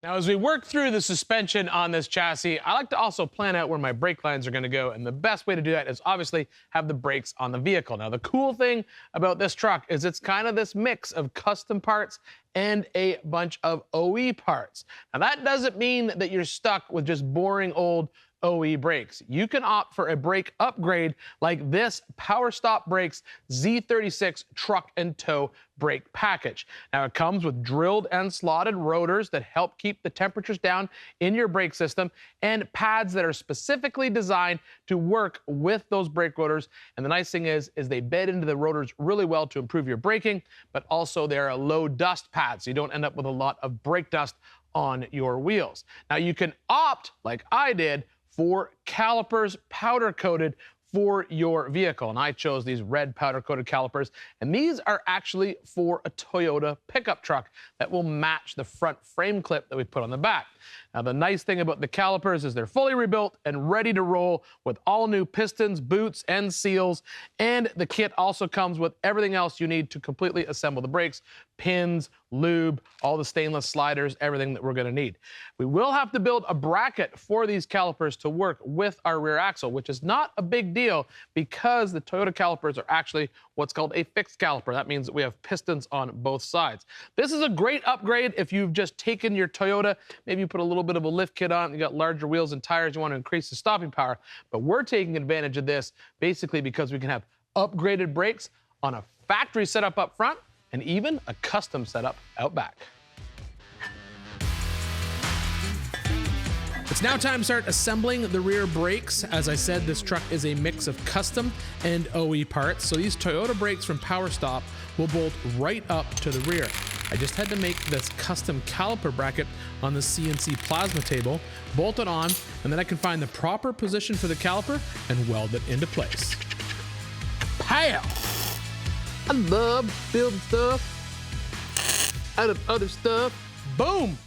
Now, as we work through the suspension on this chassis, I like to also plan out where my brake lines are gonna go, and the best way to do that is obviously have the brakes on the vehicle. Now, the cool thing about this truck is it's kind of this mix of custom parts and a bunch of OE parts. Now, that doesn't mean that you're stuck with just boring old OE brakes. You can opt for a brake upgrade like this Powerstop Brakes Z36 truck and tow brake package. Now, it comes with drilled and slotted rotors that help keep the temperatures down in your brake system and pads that are specifically designed to work with those brake rotors. And the nice thing is they bed into the rotors really well to improve your braking, but also they're a low dust pad, so you don't end up with a lot of brake dust on your wheels. Now, you can opt, like I did, for calipers powder coated for your vehicle. And I chose these red powder coated calipers. And these are actually for a Toyota pickup truck that will match the front frame clip that we put on the back. Now, the nice thing about the calipers is they're fully rebuilt and ready to roll with all new pistons, boots, and seals. And the kit also comes with everything else you need to completely assemble the brakes: pins, lube, all the stainless sliders, everything that we're gonna need. We will have to build a bracket for these calipers to work with our rear axle, which is not a big deal because the Toyota calipers are actually what's called a fixed caliper. That means that we have pistons on both sides. This is a great upgrade if you've just taken your Toyota, maybe you put a little bit of a lift kit on, you got larger wheels and tires, you want to increase the stopping power. But we're taking advantage of this basically because we can have upgraded brakes on a factory setup up front and even a custom setup out back. It's now time to start assembling the rear brakes. As I said, this truck is a mix of custom and OE parts. So these Toyota brakes from Powerstop will bolt right up to the rear. I just had to make this custom caliper bracket on the CNC plasma table, bolt it on, and then I can find the proper position for the caliper and weld it into place. Pow! I love building stuff out of other stuff. Boom!